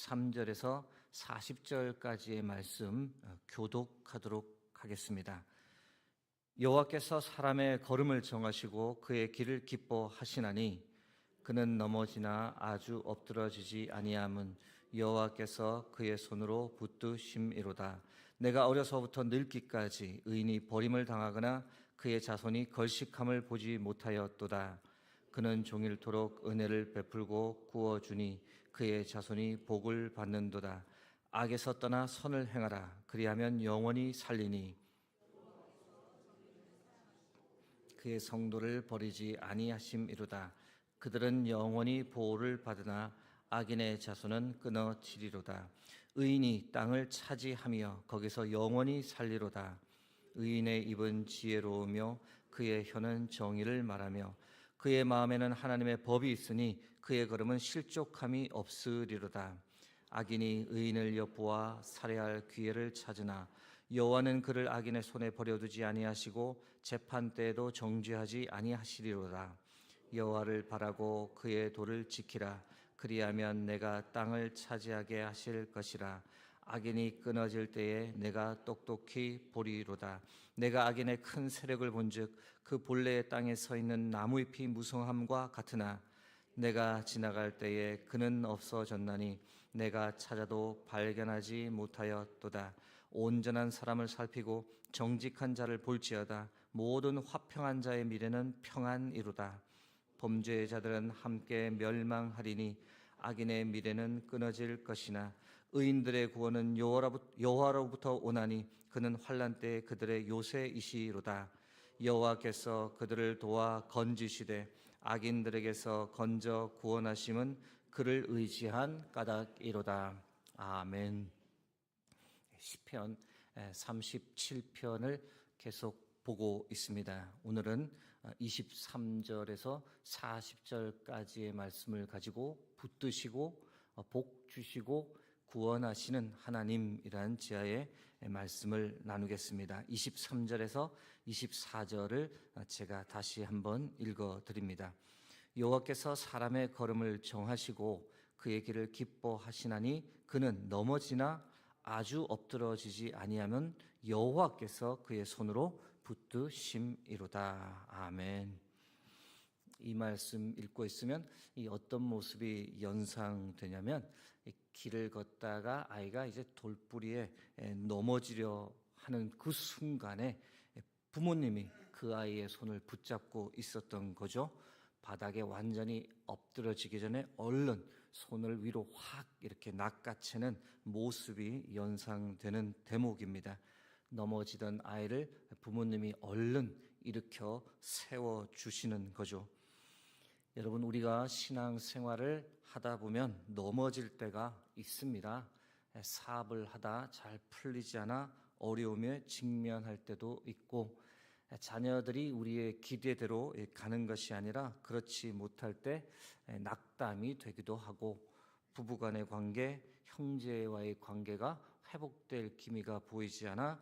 23절에서 40절까지의 말씀 교독하도록 하겠습니다. 여호와께서 사람의 걸음을 정하시고 그의 길을 기뻐하시나니 그는 넘어지나 아주 엎드러지지 아니함은 여호와께서 그의 손으로 붙드심이로다. 내가 어려서부터 늙기까지 의인이 버림을 당하거나 그의 자손이 걸식함을 보지 못하였도다. 그는 종일토록 은혜를 베풀고 구워주니 그의 자손이 복을 받는도다. 악에서 떠나 선을 행하라. 그리하면 영원히 살리니 그의 성도를 버리지 아니하심이로다. 그들은 영원히 보호를 받으나 악인의 자손은 끊어지리로다. 의인이 땅을 차지하며 거기서 영원히 살리로다. 의인의 입은 지혜로우며 그의 혀는 정의를 말하며 그의 마음에는 하나님의 법이 있으니 그의 걸음은 실족함이 없으리로다. 악인이 의인을 엿보아 살해할 기회를 찾으나 여호와는 그를 악인의 손에 버려두지 아니하시고 재판 때에도 정죄하지 아니하시리로다. 여호와를 바라고 그의 도를 지키라. 그리하면 내가 땅을 차지하게 하실 것이라. 악인이 끊어질 때에 내가 똑똑히 보리로다. 내가 악인의 큰 세력을 본즉 그 본래의 땅에 서 있는 나무잎이 무성함과 같으나 내가 지나갈 때에 그는 없어졌나니 내가 찾아도 발견하지 못하였도다. 온전한 사람을 살피고 정직한 자를 볼지어다. 모든 화평한 자의 미래는 평안이로다. 범죄의 자들은 함께 멸망하리니 악인의 미래는 끊어질 것이나 의인들의 구원은 여호와로부터 오나니 그는 환난 때에 그들의 요새이시로다. 여호와께서 그들을 도와 건지시되 악인들에게서 건져 구원하심은 그를 의지한 까닭이로다. 아멘. 시편 37편을 계속 보고 있습니다. 오늘은 23절에서 40절까지의 말씀을 가지고 붙드시고 복 주시고 구원하시는 하나님이란 지하의 말씀을 나누겠습니다. 23절에서 24절을 제가 다시 한번 읽어드립니다. 여호와께서 사람의 걸음을 정하시고 그의 길을 기뻐하시나니 그는 넘어지나 아주 엎드러지지 아니하면 여호와께서 그의 손으로 붙드심이로다. 아멘. 이 말씀 읽고 있으면 이 어떤 모습이 연상되냐면 길을 걷다가 아이가 이제 돌부리에 넘어지려 하는 그 순간에 부모님이 그 아이의 손을 붙잡고 있었던 거죠. 바닥에 완전히 엎드러지기 전에 얼른 손을 위로 확 이렇게 낚아채는 모습이 연상되는 대목입니다. 넘어지던 아이를 부모님이 얼른 일으켜 세워주시는 거죠. 여러분, 우리가 신앙생활을 하다 보면 넘어질 때가 있습니다. 사업을 하다 잘 풀리지 않아 어려움에 직면할 때도 있고, 자녀들이 우리의 기대대로 가는 것이 아니라 그렇지 못할 때 낙담이 되기도 하고, 부부간의 관계, 형제와의 관계가 회복될 기미가 보이지 않아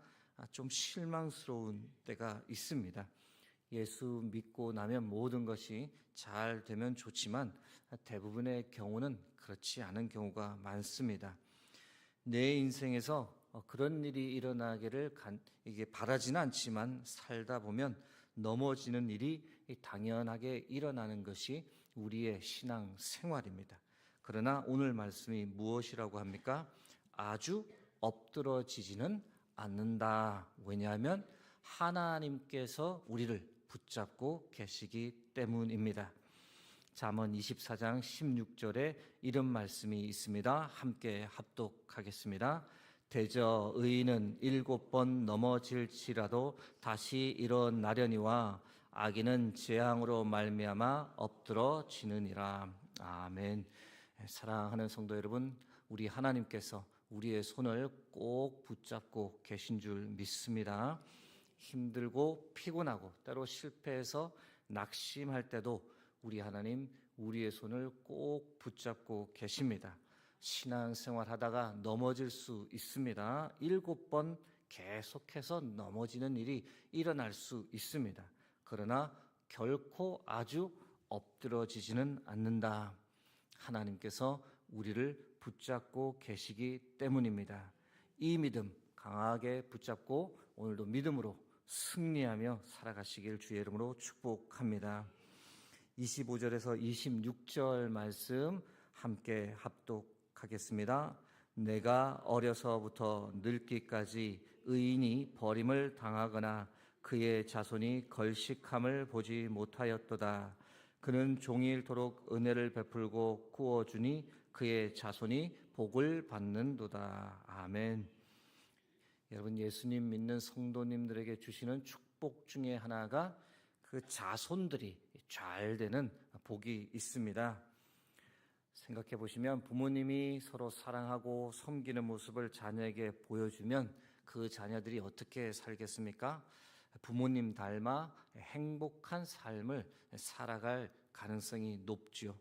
좀 실망스러운 때가 있습니다. 예수 믿고 나면 모든 것이 잘 되면 좋지만 대부분의 경우는 그렇지 않은 경우가 많습니다. 내 인생에서 그런 일이 일어나기를 이게 바라지는 않지만 살다 보면 넘어지는 일이 당연하게 일어나는 것이 우리의 신앙 생활입니다. 그러나 오늘 말씀이 무엇이라고 합니까? 아주 엎드러지지는 않는다. 왜냐하면 하나님께서 우리를 붙잡고 계시기 때문입니다. 잠언 24장 16절에 이런 말씀이 있습니다. 함께 합독하겠습니다. 대저 의인은 7번 넘어질지라도 다시 일어나려니와 악인은 재앙으로 말미암아 엎드러지느니라. 아멘. 사랑하는 성도 여러분, 우리 하나님께서 우리의 손을 꼭 붙잡고 계신 줄 믿습니다. 힘들고 피곤하고 때로 실패해서 낙심할 때도 우리 하나님 우리의 손을 꼭 붙잡고 계십니다. 신앙생활 하다가 넘어질 수 있습니다. 7번 계속해서 넘어지는 일이 일어날 수 있습니다. 그러나 결코 아주 엎드러지지는 않는다. 하나님께서 우리를 붙잡고 계시기 때문입니다. 이 믿음 강하게 붙잡고 오늘도 믿음으로 승리하며 살아가시길 주의 이름으로 축복합니다. 25절에서 26절 말씀 함께 합독하겠습니다. 내가 어려서부터 늙기까지 의인이 버림을 당하거나 그의 자손이 걸식함을 보지 못하였도다. 그는 종일토록 은혜를 베풀고 구워주니 그의 자손이 복을 받는도다. 아멘. 여러분, 예수님 믿는 성도님들에게 주시는 축복 중에 하나가 그 자손들이 잘 되는 복이 있습니다. 생각해 보시면 부모님이 서로 사랑하고 섬기는 모습을 자녀에게 보여주면 그 자녀들이 어떻게 살겠습니까? 부모님 닮아 행복한 삶을 살아갈 가능성이 높죠.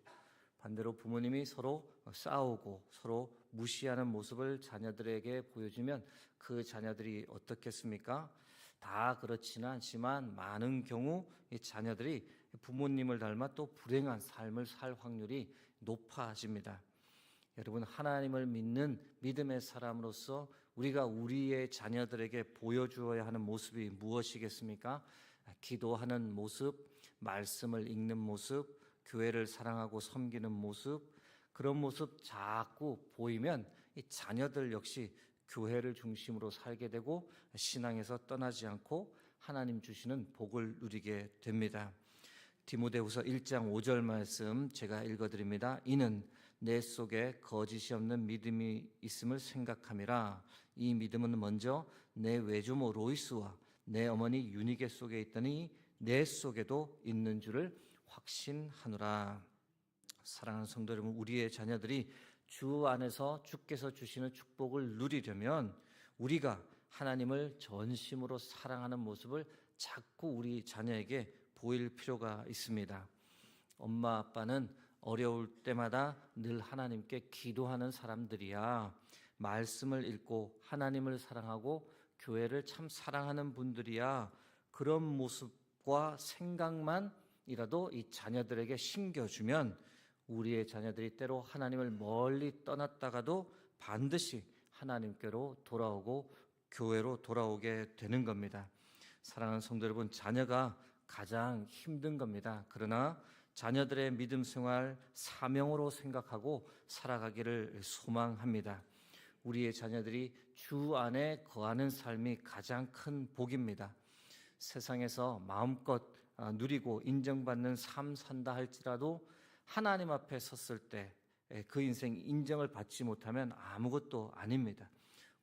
반대로 부모님이 서로 싸우고 서로 무시하는 모습을 자녀들에게 보여주면 그 자녀들이 어떻겠습니까? 다 그렇지는 않지만 많은 경우 이 자녀들이 부모님을 닮아 또 불행한 삶을 살 확률이 높아집니다. 여러분, 하나님을 믿는 믿음의 사람으로서 우리가 우리의 자녀들에게 보여주어야 하는 모습이 무엇이겠습니까? 기도하는 모습, 말씀을 읽는 모습, 교회를 사랑하고 섬기는 모습, 그런 모습 자꾸 보이면 이 자녀들 역시 교회를 중심으로 살게 되고 신앙에서 떠나지 않고 하나님 주시는 복을 누리게 됩니다. 디모데후서 1장 5절 말씀 제가 읽어드립니다. 이는 내 속에 거짓이 없는 믿음이 있음을 생각함이라. 이 믿음은 먼저 내 외조모 로이스와 내 어머니 유니게 속에 있더니 내 속에도 있는 줄을 확신하노라. 사랑하는 성도 여러분, 우리의 자녀들이 주 안에서 주께서 주시는 축복을 누리려면 우리가 하나님을 전심으로 사랑하는 모습을 자꾸 우리 자녀에게 보일 필요가 있습니다. 엄마 아빠는 어려울 때마다 늘 하나님께 기도하는 사람들이야. 말씀을 읽고 하나님을 사랑하고 교회를 참 사랑하는 분들이야. 그런 모습과 생각만이라도 이 자녀들에게 심겨주면 우리의 자녀들이 때로 하나님을 멀리 떠났다가도 반드시 하나님께로 돌아오고 교회로 돌아오게 되는 겁니다. 사랑하는 성도 여러분, 자녀가 가장 힘든 겁니다. 그러나 자녀들의 믿음 생활 사명으로 생각하고 살아가기를 소망합니다. 우리의 자녀들이 주 안에 거하는 삶이 가장 큰 복입니다. 세상에서 마음껏 누리고 인정받는 삶 산다 할지라도 하나님 앞에 섰을 때 그 인생 인정을 받지 못하면 아무것도 아닙니다.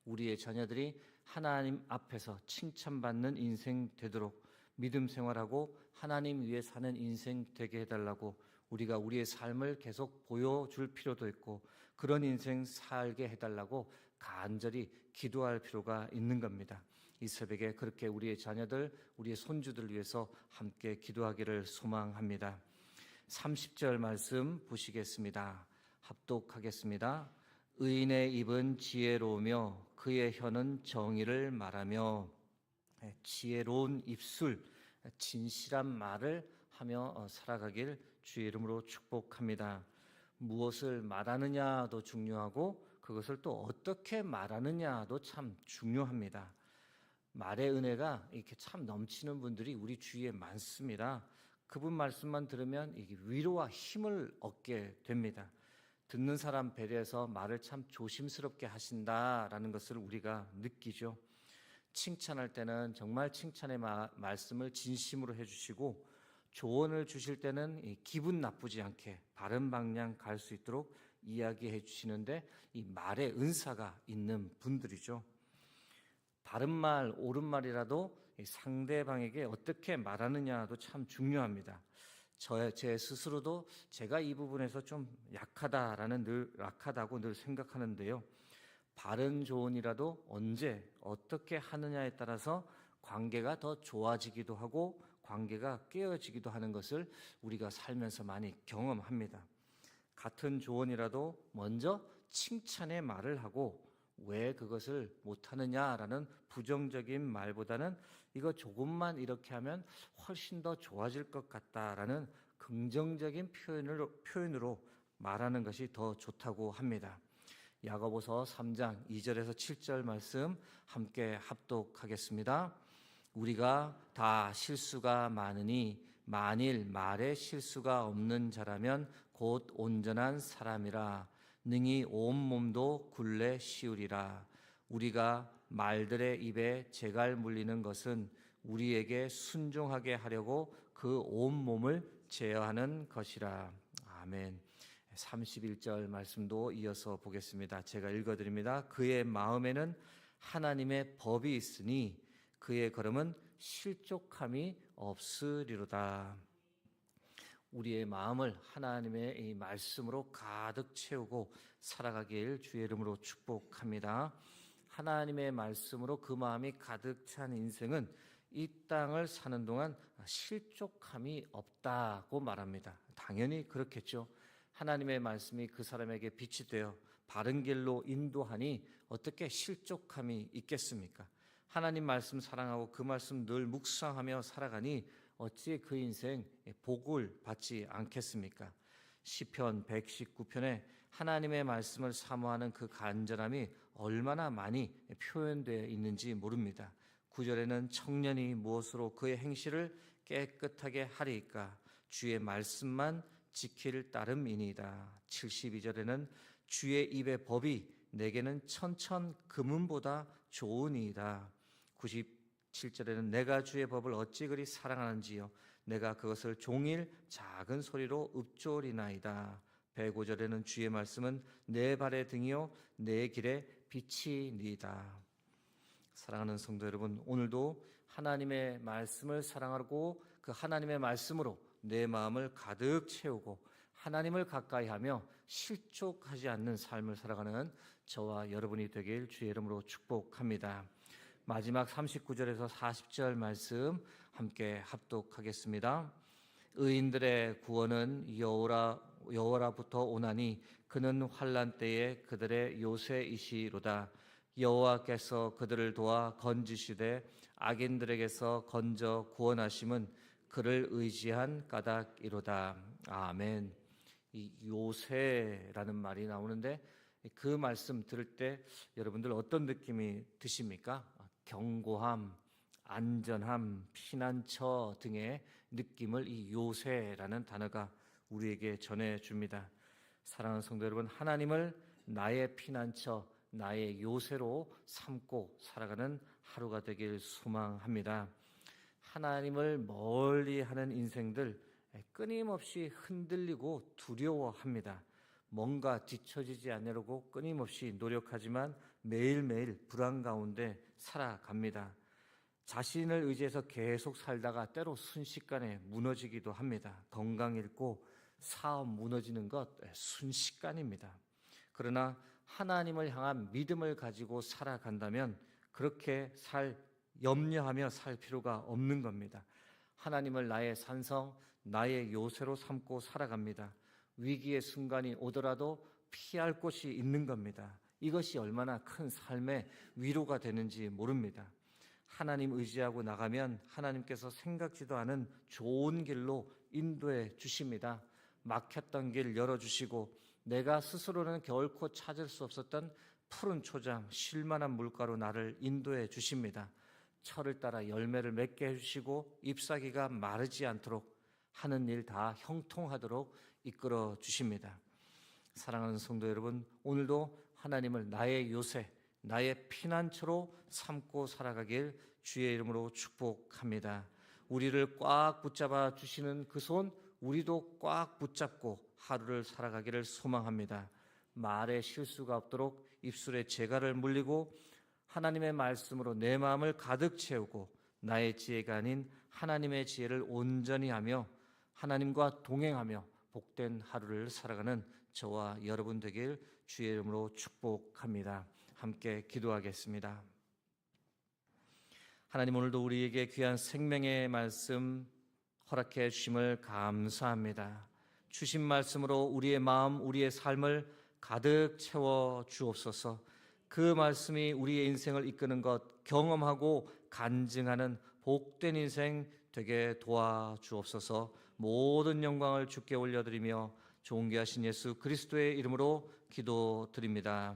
우리의 자녀들이 하나님 앞에서 칭찬받는 인생 되도록 믿음 생활하고 하나님 위에 사는 인생 되게 해달라고 우리가 우리의 삶을 계속 보여줄 필요도 있고 그런 인생 살게 해달라고 간절히 기도할 필요가 있는 겁니다. 이 새벽에 그렇게 우리의 자녀들, 우리의 손주들 위해서 함께 기도하기를 소망합니다. 30절 말씀 보시겠습니다. 합독하겠습니다. 의인의 입은 지혜로우며 그의 혀는 정의를 말하며. 지혜로운 입술, 진실한 말을 하며 살아가길 주의 이름으로 축복합니다. 무엇을 말하느냐도 중요하고 그것을 또 어떻게 말하느냐도 참 중요합니다. 말의 은혜가 이렇게 참 넘치는 분들이 우리 주위에 많습니다. 그분 말씀만 들으면 이게 위로와 힘을 얻게 됩니다. 듣는 사람 배려해서 말을 참 조심스럽게 하신다라는 것을 우리가 느끼죠. 칭찬할 때는 정말 칭찬의 말씀을 진심으로 해주시고 조언을 주실 때는 기분 나쁘지 않게 바른 방향 갈 수 있도록 이야기해 주시는데 이 말의 은사가 있는 분들이죠. 바른 말, 옳은 말이라도 상대방에게 어떻게 말하느냐도 참 중요합니다. 제 스스로도 제가 이 부분에서 좀 약하다고 늘 생각하는데요. 바른 조언이라도 언제 어떻게 하느냐에 따라서 관계가 더 좋아지기도 하고 관계가 깨어지기도 하는 것을 우리가 살면서 많이 경험합니다. 같은 조언이라도 먼저 칭찬의 말을 하고 왜 그것을 못하느냐라는 부정적인 말보다는 이거 조금만 이렇게 하면 훨씬 더 좋아질 것 같다라는 긍정적인 표현으로 말하는 것이 더 좋다고 합니다. 야고보서 3장 2절에서 7절 말씀 함께 합독하겠습니다. 우리가 다 실수가 많으니 만일 말에 실수가 없는 자라면 곧 온전한 사람이라 능히 온 몸도 굴레 씌우리라. 우리가 말들의 입에 재갈 물리는 것은 우리에게 순종하게 하려고 그 온 몸을 제어하는 것이라. 아멘. 31절 말씀도 이어서 보겠습니다. 제가 읽어드립니다. 그의 마음에는 하나님의 법이 있으니 그의 걸음은 실족함이 없으리로다. 우리의 마음을 하나님의 이 말씀으로 가득 채우고 살아가길 주의 이름으로 축복합니다. 하나님의 말씀으로 그 마음이 가득 찬 인생은 이 땅을 사는 동안 실족함이 없다고 말합니다. 당연히 그렇겠죠. 하나님의 말씀이 그 사람에게 빛이 되어 바른 길로 인도하니 어떻게 실족함이 있겠습니까? 하나님 말씀 사랑하고 그 말씀 늘 묵상하며 살아가니 어찌 그 인생 복을 받지 않겠습니까? 시편 119편에 하나님의 말씀을 사모하는 그 간절함이 얼마나 많이 표현되어 있는지 모릅니다. 9절에는 청년이 무엇으로 그의 행실을 깨끗하게 하리이까 주의 말씀만 지킬 따름이니이다. 72절에는 주의 입의 법이 내게는 천천 금은보다 좋으니이다. 97절에는 내가 주의 법을 어찌 그리 사랑하는지요 내가 그것을 종일 작은 소리로 읊조리나이다. 105절에는 주의 말씀은 내 발의 등이요 내 길의 빛이니이다. 사랑하는 성도 여러분, 오늘도 하나님의 말씀을 사랑하고 그 하나님의 말씀으로 내 마음을 가득 채우고 하나님을 가까이 하며 실족하지 않는 삶을 살아가는 저와 여러분이 되길 주의 이름으로 축복합니다. 마지막 39절에서 40절 말씀 함께 합독하겠습니다. 의인들의 구원은 여호와로부터 오나니 그는 환난 때에 그들의 요새이시로다. 여호와께서 그들을 도와 건지시되 악인들에게서 건져 구원하심은 그를 의지한 까닭이로다. 아멘. 이 요새라는 말이 나오는데 그 말씀 들을 때 여러분들 어떤 느낌이 드십니까? 견고함, 안전함, 피난처 등의 느낌을 이 요새라는 단어가 우리에게 전해줍니다. 사랑하는 성도 여러분, 하나님을 나의 피난처, 나의 요새로 삼고 살아가는 하루가 되길 소망합니다. 하나님을 멀리하는 인생들 끊임없이 흔들리고 두려워합니다. 뭔가 뒤처지지 않으려고 끊임없이 노력하지만 매일매일 불안 가운데 살아갑니다. 자신을 의지해서 계속 살다가 때로 순식간에 무너지기도 합니다. 건강 잃고 사업 무너지는 것 순식간입니다. 그러나 하나님을 향한 믿음을 가지고 살아간다면 그렇게 염려하며 살 필요가 없는 겁니다. 하나님을 나의 산성, 나의 요새로 삼고 살아갑니다. 위기의 순간이 오더라도 피할 곳이 있는 겁니다. 이것이 얼마나 큰 삶의 위로가 되는지 모릅니다. 하나님 의지하고 나가면 하나님께서 생각지도 않은 좋은 길로 인도해 주십니다. 막혔던 길 열어주시고 내가 스스로는 결코 찾을 수 없었던 푸른 초장, 쉴만한 물가로 나를 인도해 주십니다. 철을 따라 열매를 맺게 해주시고 잎사귀가 마르지 않도록 하는 일 다 형통하도록 이끌어 주십니다. 사랑하는 성도 여러분, 오늘도 하나님을 나의 요새, 나의 피난처로 삼고 살아가길 주의 이름으로 축복합니다. 우리를 꽉 붙잡아 주시는 그 손, 우리도 꽉 붙잡고 하루를 살아가기를 소망합니다. 말에 실수가 없도록 입술에 재갈을 물리고 하나님의 말씀으로 내 마음을 가득 채우고 나의 지혜가 아닌 하나님의 지혜를 온전히 하며 하나님과 동행하며 복된 하루를 살아가는 저와 여러분 되길 주의 이름으로 축복합니다. 함께 기도하겠습니다. 하나님, 오늘도 우리에게 귀한 생명의 말씀 허락해 주심을 감사합니다. 주신 말씀으로 우리의 마음, 우리의 삶을 가득 채워 주옵소서. 그 말씀이 우리의 인생을 이끄는 것, 경험하고 간증하는 복된 인생 되게 도와주옵소서. 모든 영광을 주께 올려드리며 존귀하신 예수 그리스도의 이름으로 기도드립니다.